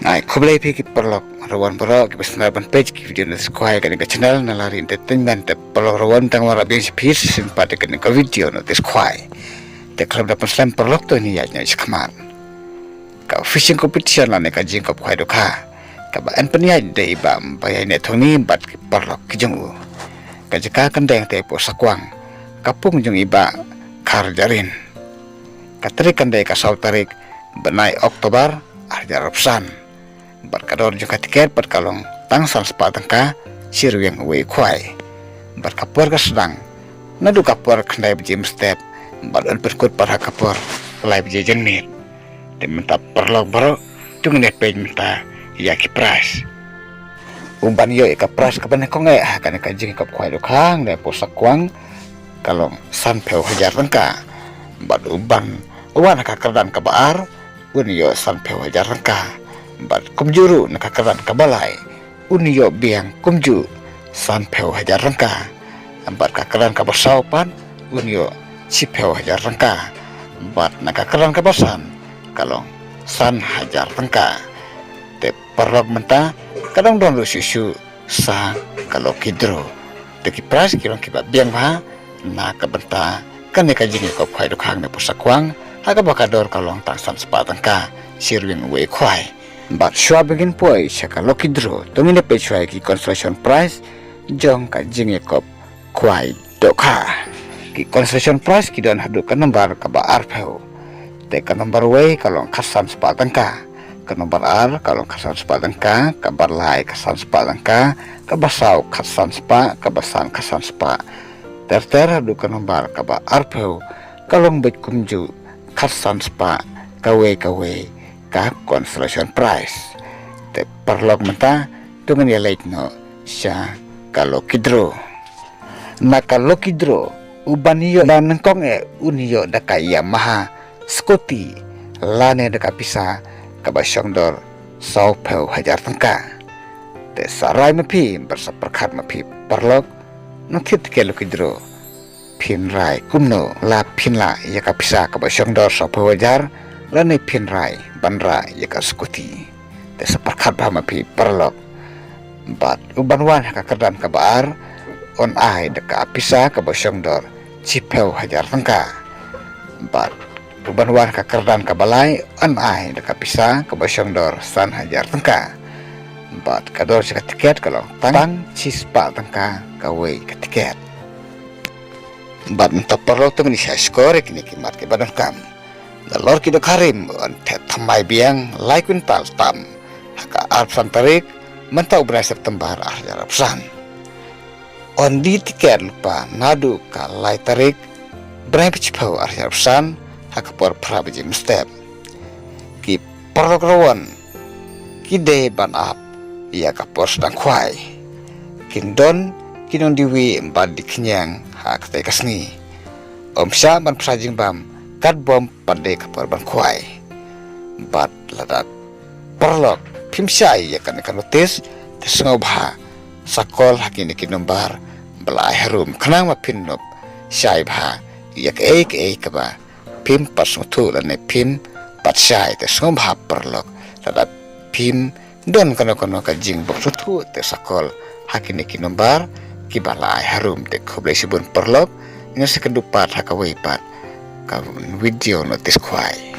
Ai kublai pi ki perlok rawan perlok ki pesna ban page ki video na squai kan ka channel na lari entertainment te perlok rawan tang wara bi pis simpat kan ka video no te squai te klub da slam perlok to ni ya nya iskman ka fishing competition la ne ka jing ka khwai do kha ka ba an panya de ba bai ne thoni bat ki perlok ki jong u ka jaka kan deng te po sakwang kapung jong iba khar jarin ka tarik kan de ka saw tarik benai Oktober arja rapsan berkador juga tiket berkalong tangsal sepatengka siru yang uwe kuai berkapur ke sedang nadu kapur kendai bejim step badan berkut para kapur kelai bejim jenit dan minta perlok baru tu net page minta ya ki price umban yo ka price ka bane kong kan ka jing ka kuai do kang da posak kuang kalong san peu hajar rengka bad umban wan ka kerdan ka baar unyo san peu hajar rengka bat kumjuru nakakaran kabalai unyo biang kumju san peu hajar rengka bat kakaran kabasau pan unyo si peu hajar rengka bat nakakaran kabasan kalong san hajar rengka te perlok menta kadang don lu susu sa kalau kidro te ki pras kirong kiba biang ha na kabenta kan ne kajing ko khwai do khang ne pusakwang aga bakador kalong tangsan sepatangka sirwing we khwai but shua begin poi shaka lucky draw tumine pe chwai ki consolation prize jong ka jinge kop kwai dokha ki consolation prize ki don hadu ka number ka ba arpheu te ka number way kalong khasan sepatangka ka number ar kalong khasan sepatangka ka barlai khasan sepatangka ka basau khasan spa ka basan khasan spa ter hadu ka number ka ba arpheu kalong bet kumju khasan spa kawe ka consolation prize te perlok menta tungan ya late no sya kalau kidro na kalau kidro ubaniyo dan nengkong uniyo da kaya maha skoti lane da kapisa kabasyong dor sau peu hajar tengka te sarai mapi berseperkat mapi perlok nukit ke kidro pin rai kumno la pin la ya kapisa kabasyong dor sau peu hajar lane pin rai banra ya ka skuti te seperkat bahama pi perlok bat uban wan ka kerdan ka baar on ai de ka pisa ka bosyong dor cipeu hajar tengka bat uban wan ka kerdan ka balai on ai de ka pisa ka bosyong dor san hajar tengka bat kador ka tiket kalau tang cispa tengka ka we ka tiket bat mentap perlok tu ni saya skor kini kimat ke badan kam dalor kido karim on thamai biang laikun tal tam haka arpsan tarik mentau berai September akhir arpsan on di tiket lupa nadu ka lai tarik berai pecipau akhir arpsan haka por prabeji step ki perlokrawan ki de ban ap ia ka por sedang kwai kindon kinon diwi mbad dikenyang hak te kasni omsya ban prajing bam kat bom pada kapal bangkuai bat ladat perlok pimsai ya kan notis tesengau bah sakol hakini kinombar belai harum kenang ma pinnop syai bah ya ke ba pim pas mutu lane pim pat syai tesengau bah perlok ladat pim don kono ka jing bok sutu te sakol hakini kinombar ki balai harum te khoblai sibun perlok ngase kedupat hakawai pat ka video notis kwai